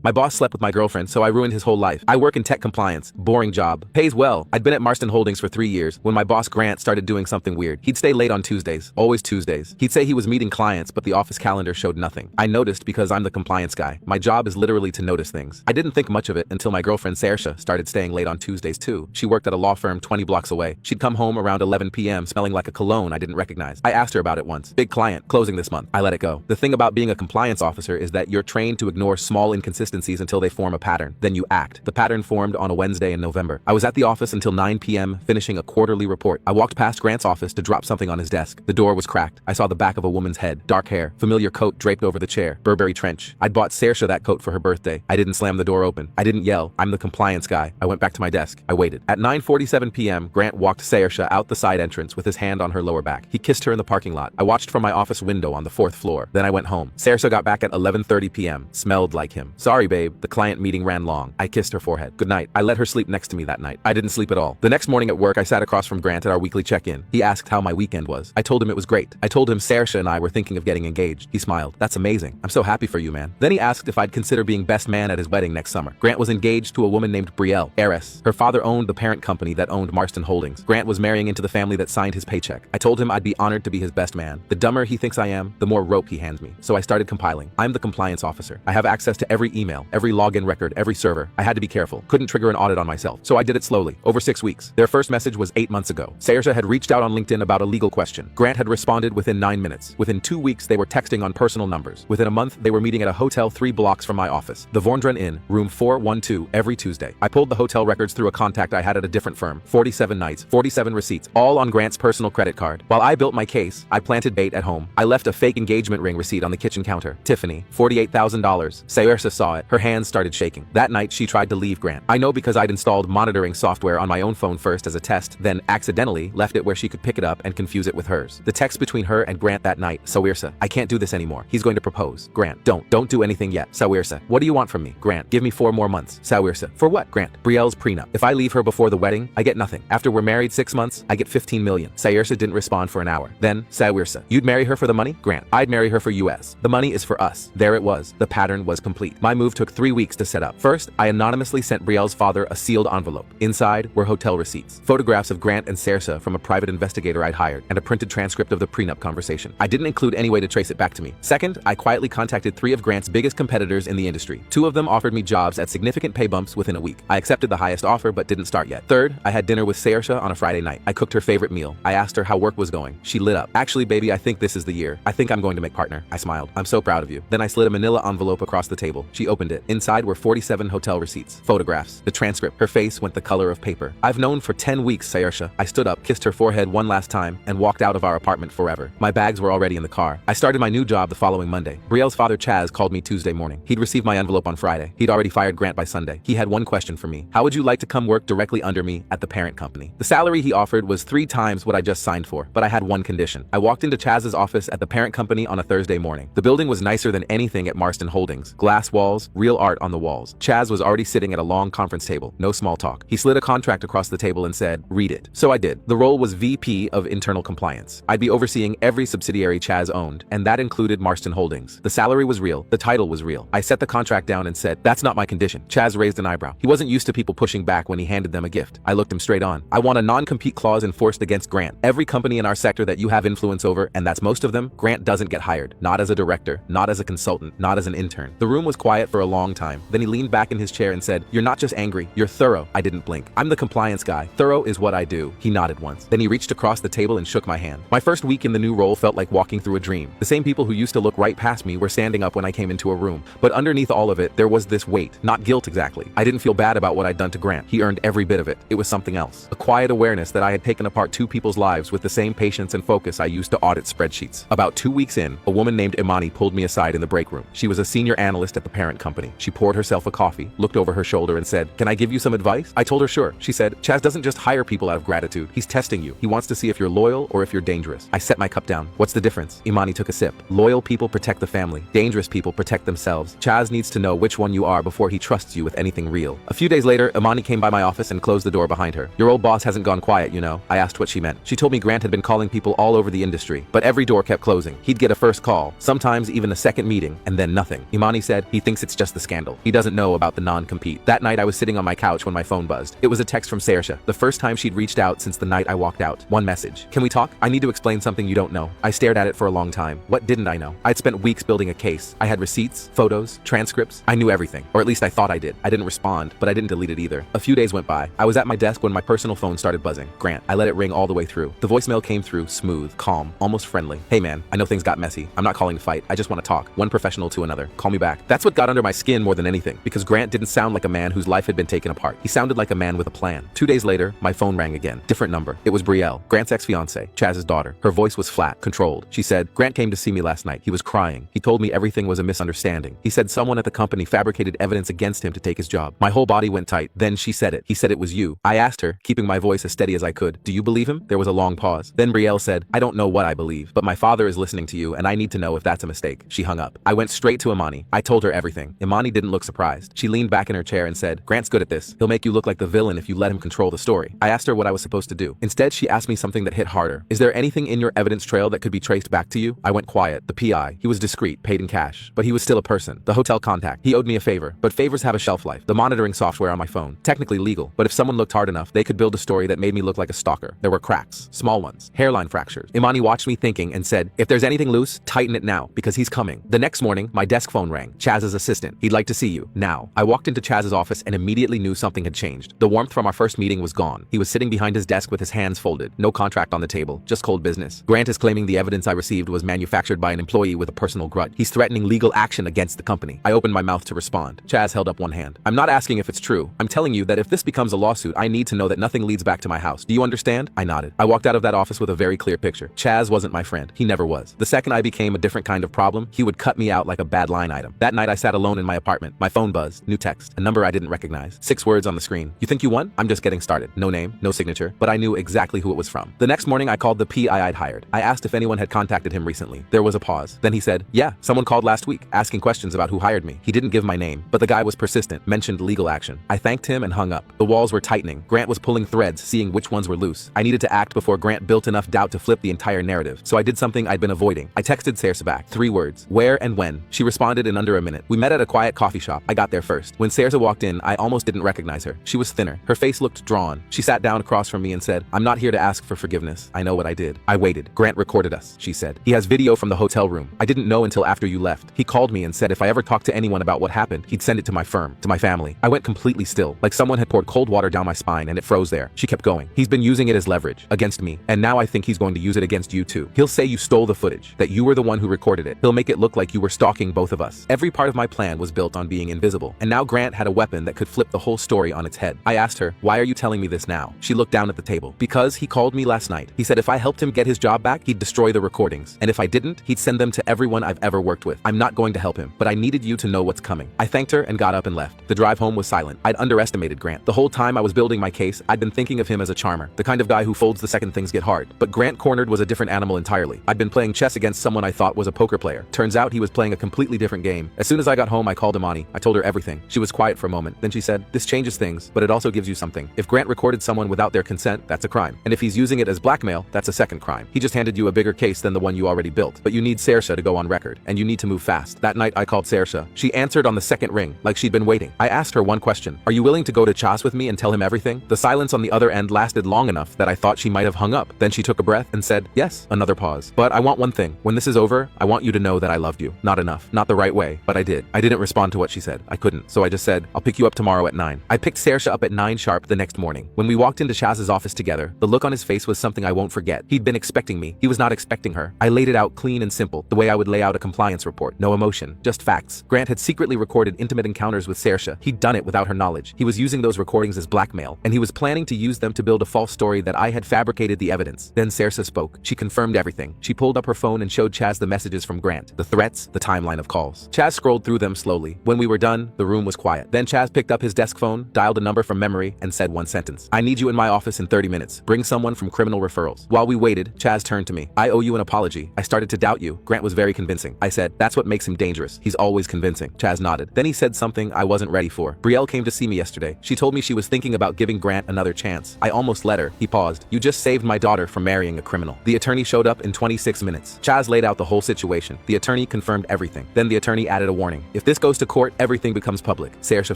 My boss slept with my girlfriend, so I ruined his whole life. I work in tech compliance. Boring job. Pays well. I'd been at Marston Holdings for 3 years when my boss Grant started doing something weird. He'd stay late on Tuesdays. Always Tuesdays. He'd say he was meeting clients, but the office calendar showed nothing. I noticed because I'm the compliance guy. My job is literally to notice things. I didn't think much of it until my girlfriend Saoirse started staying late on Tuesdays too. She worked at a law firm 20 blocks away. She'd come home around 11 p.m. smelling like a cologne I didn't recognize. I asked her about it once. Big client, closing this month. I let it go. The thing about being a compliance officer is that you're trained to ignore small inconsistencies until they form a pattern. Then you act. The pattern formed on a Wednesday in November. I was at the office until 9 p.m. finishing a quarterly report. I walked past Grant's office to drop something on his desk. The door was cracked. I saw the back of a woman's head. Dark hair. Familiar coat draped over the chair. Burberry trench. I'd bought Saoirse that coat for her birthday. I didn't slam the door open. I didn't yell. I'm the compliance guy. I went back to my desk. I waited. At 9:47 p.m. Grant walked Saoirse out the side entrance with his hand on her lower back. He kissed her in the parking lot. I watched from my office window on the 4th floor. Then I went home. Saoirse got back at 11:30 p.m. Smelled like him. Sorry, babe. The client meeting ran long. I kissed her forehead. Good night. I let her sleep next to me that night. I didn't sleep at all. The next morning at work, I sat across from Grant at our weekly check-in. He asked how my weekend was. I told him it was great. I told him Saoirse and I were thinking of getting engaged. He smiled. That's amazing. I'm so happy for you, man. Then he asked if I'd consider being best man at his wedding next summer. Grant was engaged to a woman named Brielle, heiress. Her father owned the parent company that owned Marston Holdings. Grant was marrying into the family that signed his paycheck. I told him I'd be honored to be his best man. The dumber he thinks I am, the more rope he hands me. So I started compiling. I'm the compliance officer. I have access to every email, every login record, every server. I had to be careful. Couldn't trigger an audit on myself. So I did it slowly, over 6 weeks. Their first message was 8 months ago. Saoirse had reached out on LinkedIn about a legal question. Grant had responded within 9 minutes. Within 2 weeks, they were texting on personal numbers. Within a month, they were meeting at a hotel 3 blocks from my office, the Vorndren Inn, room 412, every Tuesday. I pulled the hotel records through a contact I had at a different firm. 47 nights, 47 receipts, all on Grant's personal credit card. While I built my case, I planted bait at home. I left a fake engagement ring receipt on the kitchen counter. Tiffany, $48,000. Saoirse saw it. Her hands started shaking. That night, she tried to leave Grant. I know because I'd installed monitoring software on my own phone first as a test, then accidentally left it where she could pick it up and confuse it with hers. The text between her and Grant that night, Saoirse, I can't do this anymore. He's going to propose. Grant, don't do anything yet. Saoirse, what do you want from me? Grant, give me 4 more months. Saoirse, for what? Grant, Brielle's prenup. If I leave her before the wedding, I get nothing. After we're married 6 months, I get 15 million. Saoirse didn't respond for an hour. Then, Saoirse, you'd marry her for the money? Grant, I'd marry her for US. The money is for us. There it was. The pattern was complete. My move took 3 weeks to set up. First, I anonymously sent Brielle's father a sealed envelope. Inside were hotel receipts, photographs of Grant and Saoirse from a private investigator I'd hired, and a printed transcript of the prenup conversation. I didn't include any way to trace it back to me. Second, I quietly contacted 3 of Grant's biggest competitors in the industry. 2 of them offered me jobs at significant pay bumps within a week. I accepted the highest offer but didn't start yet. Third, I had dinner with Saoirse on a Friday night. I cooked her favorite meal. I asked her how work was going. She lit up. Actually, baby, I think this is the year. I think I'm going to make partner. I smiled. I'm so proud of you. Then I slid a manila envelope across the table. She opened it. Inside were 47 hotel receipts, photographs, the transcript. Her face went the color of paper. I've known for 10 weeks, Saoirse. I stood up, kissed her forehead one last time, and walked out of our apartment forever. My bags were already in the car. I started my new job the following Monday. Brielle's father, Chaz, called me Tuesday morning. He'd received my envelope on Friday. He'd already fired Grant by Sunday. He had one question for me. How would you like to come work directly under me at the parent company? The salary he offered was 3 times what I just signed for, but I had one condition. I walked into Chaz's office at the parent company on a Thursday morning. The building was nicer than anything at Marston Holdings. Glass walls, real art on the walls. Chaz was already sitting at a long conference table. No small talk. He slid a contract across the table and said, read it. So I did. The role was VP of Internal Compliance. I'd be overseeing every subsidiary Chaz owned, and that included Marston Holdings. The salary was real. The title was real. I set the contract down and said, that's not my condition. Chaz raised an eyebrow. He wasn't used to people pushing back when he handed them a gift. I looked him straight on. I want a non-compete clause enforced against Grant. Every company in our sector that you have influence over, and that's most of them, Grant doesn't get hired. Not as a director, not as a consultant, not as an intern. The room was quiet for a long time. Then he leaned back in his chair and said, you're not just angry, you're thorough. I didn't blink. I'm the compliance guy. Thorough is what I do. He nodded once. Then he reached across the table and shook my hand. My first week in the new role felt like walking through a dream. The same people who used to look right past me were standing up when I came into a room. But underneath all of it, there was this weight. Not guilt exactly. I didn't feel bad about what I'd done to Grant. He earned every bit of it. It was something else. A quiet awareness that I had taken apart 2 people's lives with the same patience and focus I used to audit spreadsheets. About 2 weeks in, a woman named Imani pulled me aside in the break room. She was a senior analyst at the parent company. She poured herself a coffee, looked over her shoulder and said, can I give you some advice? I told her sure. She said, Chaz doesn't just hire people out of gratitude. He's testing you. He wants to see if you're loyal or if you're dangerous. I set my cup down. What's the difference? Imani took a sip. Loyal people protect the family. Dangerous people protect themselves. Chaz needs to know which one you are before he trusts you with anything real. A few days later, Imani came by my office and closed the door behind her. Your old boss hasn't gone quiet, you know. I asked what she meant. She told me Grant had been calling people all over the industry, but every door kept closing. He'd get a first call, sometimes even a second meeting, and then nothing. Imani said, he thinks it's it's just the scandal. He doesn't know about the non-compete. That night I was sitting on my couch when my phone buzzed. It was a text from Saoirse, the first time she'd reached out since the night I walked out. One message. Can we talk? I need to explain something you don't know. I stared at it for a long time. What didn't I know? I'd spent weeks building a case. I had receipts, photos, transcripts. I knew everything. Or at least I thought I did. I didn't respond, but I didn't delete it either. A few days went by. I was at my desk when my personal phone started buzzing. Grant. I let it ring all the way through. The voicemail came through smooth, calm, almost friendly. Hey man, I know things got messy. I'm not calling to fight. I just want to talk. One professional to another. Call me back. That's what got under my skin more than anything, because Grant didn't sound like a man whose life had been taken apart. He sounded like a man with a plan. 2 days later, my phone rang again. Different number. It was Brielle, Grant's ex-fiancée, Chaz's daughter. Her voice was flat, controlled. She said, Grant came to see me last night. He was crying. He told me everything was a misunderstanding. He said someone at the company fabricated evidence against him to take his job. My whole body went tight. Then she said it. He said it was you. I asked her, keeping my voice as steady as I could, do you believe him? There was a long pause. Then Brielle said, I don't know what I believe, but my father is listening to you and I need to know if that's a mistake. She hung up. I went straight to Imani. I told her everything. Imani didn't look surprised. She leaned back in her chair and said, Grant's good at this. He'll make you look like the villain if you let him control the story. I asked her what I was supposed to do. Instead, she asked me something that hit harder. Is there anything in your evidence trail that could be traced back to you? I went quiet. The PI. He was discreet, paid in cash, but he was still a person. The hotel contact. He owed me a favor, but favors have a shelf life. The monitoring software on my phone. Technically legal, but if someone looked hard enough, they could build a story that made me look like a stalker. There were cracks, small ones, hairline fractures. Imani watched me thinking and said, if there's anything loose, tighten it now, because he's coming. The next morning, my desk phone rang. Chaz's assistant. He'd like to see you. Now. I walked into Chaz's office and immediately knew something had changed. The warmth from our first meeting was gone. He was sitting behind his desk with his hands folded. No contract on the table, just cold business. Grant is claiming the evidence I received was manufactured by an employee with a personal grudge. He's threatening legal action against the company. I opened my mouth to respond. Chaz held up one hand. I'm not asking if it's true. I'm telling you that if this becomes a lawsuit, I need to know that nothing leads back to my house. Do you understand? I nodded. I walked out of that office with a very clear picture. Chaz wasn't my friend. He never was. The second I became a different kind of problem, he would cut me out like a bad line item. That night I sat alone in my apartment. My phone buzzed. New text. A number I didn't recognize. 6 words on the screen. You think you won? I'm just getting started. No name, no signature, but I knew exactly who it was from. The next morning I called the PI I'd hired. I asked if anyone had contacted him recently. There was a pause. Then he said, yeah, someone called last week, asking questions about who hired me. He didn't give my name, but the guy was persistent, mentioned legal action. I thanked him and hung up. The walls were tightening. Grant was pulling threads, seeing which ones were loose. I needed to act before Grant built enough doubt to flip the entire narrative. So I did something I'd been avoiding. I texted Saoirse back. 3 words. Where and when. She responded in under a minute. We met at a quiet coffee shop. I got there first. When Saoirse walked in, I almost didn't recognize her. She was thinner. Her face looked drawn. She sat down across from me and said, I'm not here to ask for forgiveness. I know what I did. I waited. Grant recorded us, she said. He has video from the hotel room. I didn't know until after you left. He called me and said if I ever talked to anyone about what happened, he'd send it to my firm, to my family. I went completely still, like someone had poured cold water down my spine and it froze there. She kept going. He's been using it as leverage against me, and now I think he's going to use it against you too. He'll say you stole the footage, that you were the one who recorded it. He'll make it look like you were stalking both of us. Every part of my plan was built on being invisible, and now Grant had a weapon that could flip the whole story on its head. I asked her, why are you telling me this now? She looked down at the table. Because he called me last night. He said if I helped him get his job back, he'd destroy the recordings, and if I didn't, he'd send them to everyone I've ever worked with. I'm not going to help him, but I needed you to know what's coming. I thanked her and got up and left. The drive home was silent. I'd underestimated Grant. The whole time I was building my case, I'd been thinking of him as a charmer, the kind of guy who folds the second things get hard. But Grant Cornered was a different animal entirely. I'd been playing chess against someone I thought was a poker player. Turns out he was playing a completely different game. As soon as I got home, I called Imani. I told her everything. She was quiet for a moment. Then she said, this changes things, but it also gives you something. If Grant recorded someone without their consent, that's a crime. And if he's using it as blackmail, that's a second crime. He just handed you a bigger case than the one you already built. But you need Saoirse to go on record, and you need to move fast. That night I called Saoirse. She answered on the second ring, like she'd been waiting. I asked her one question. Are you willing to go to Chas with me and tell him everything? The silence on the other end lasted long enough that I thought she might have hung up. Then she took a breath and said, yes. Another pause. But I want one thing. When this is over, I want you to know that I loved you. Not enough. Not the right way, but I did. I didn't respond to what she said. I couldn't. So I just said, I'll pick you up tomorrow at 9. I picked Saoirse up at 9 sharp the next morning. When we walked into Chaz's office together, the look on his face was something I won't forget. He'd been expecting me. He was not expecting her. I laid it out clean and simple, the way I would lay out a compliance report. No emotion, just facts. Grant had secretly recorded intimate encounters with Saoirse. He'd done it without her knowledge. He was using those recordings as blackmail, and he was planning to use them to build a false story that I had fabricated the evidence. Then Saoirse spoke. She confirmed everything. She pulled up her phone and showed Chaz the messages from Grant, the threats, the timeline of calls. Chaz scrolled through them slowly. When we were done, the room was quiet. Then Chaz picked up his desk phone, dialed a number from memory, and said one sentence. I need you in my office in 30 minutes. Bring someone from criminal referrals. While we waited, Chaz turned to me. I owe you an apology. I started to doubt you. Grant was very convincing. I said, that's what makes him dangerous. He's always convincing. Chaz nodded. Then he said something I wasn't ready for. Brielle came to see me yesterday. She told me she was thinking about giving Grant another chance. I almost let her. He paused. You just saved my daughter from marrying a criminal. The attorney showed up in 26 minutes. Chaz laid out the whole situation. The attorney confirmed everything. Then the attorney added a warning. If this goes to court, everything becomes public. Saoirse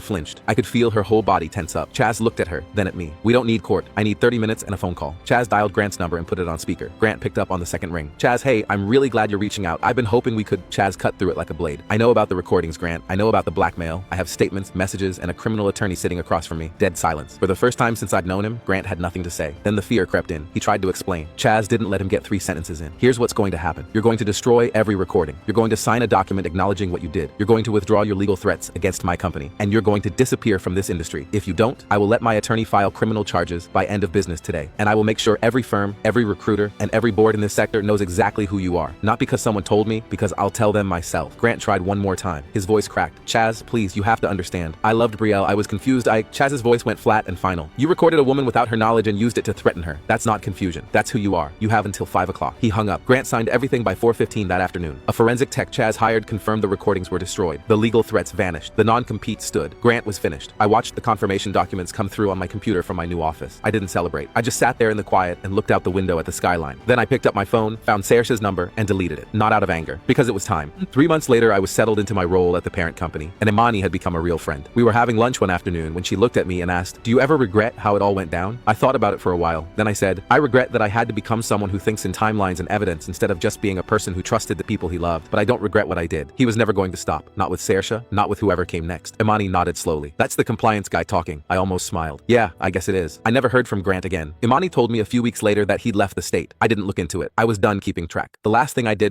flinched. I could feel her whole body tense up. Chaz looked at her, then at me. We don't need court. I need 30 minutes and a phone call. Chaz dialed Grant's number and put it on speaker. Grant picked up on the second ring. Chaz, hey, I'm really glad you're reaching out. I've been hoping we could. Chaz cut through it like a blade. I know about the recordings, Grant. I know about the blackmail. I have statements, messages, and a criminal attorney sitting across from me. Dead silence. For the first time since I'd known him, Grant had nothing to say. Then the fear crept in. He tried to explain. Chaz didn't let him get 3 sentences in. Here's what's going to happen. You're going to destroy every recording. You're going to sign a document acknowledging what you did. You're going to withdraw your legal threats against my company. And you're going to disappear from this industry. If you don't, I will let my attorney file criminal charges by end of business today. And I will make sure every firm, every recruiter, and every board in this sector knows exactly who you are. Not because someone told me, because I'll tell them myself. Grant tried one more time. His voice cracked. Chaz, please, you have to understand. I loved Brielle. I was confused. Chaz's voice went flat and final. You recorded a woman without her knowledge and used it to threaten her. That's not confusion. That's who you are. You have until 5 o'clock. He hung up. Grant signed everything by 4:15 that afternoon. A forensic tech Chaz hired confirmed the recordings were destroyed. The legal threats vanished. The non-compete stood. Grant was finished. I watched the confirmation documents come through on my computer from my new office. I didn't celebrate. I just sat there in the quiet and looked out the window at the skyline. Then I picked up my phone, found Saoirse's number, and deleted it. Not out of anger, because it was time. 3 months later, I was settled into my role at the parent company, and Imani had become a real friend. We were having lunch one afternoon when she looked at me and asked, "Do you ever regret how it all went down?" I thought about it for a while. Then I said, "I regret that I had to become someone who thinks in timelines and evidence instead of just being a person who trusted the people he loved. But I don't regret what I did." He was never going to stop. Not with Saoirse, not with whoever came next. Imani nodded slowly. "That's the compliance guy talking." I almost smiled. "Yeah, I guess it is." I never heard from Grant again. Imani told me a few weeks later that he'd left the state. I didn't look into it. I was done keeping track. The last thing I did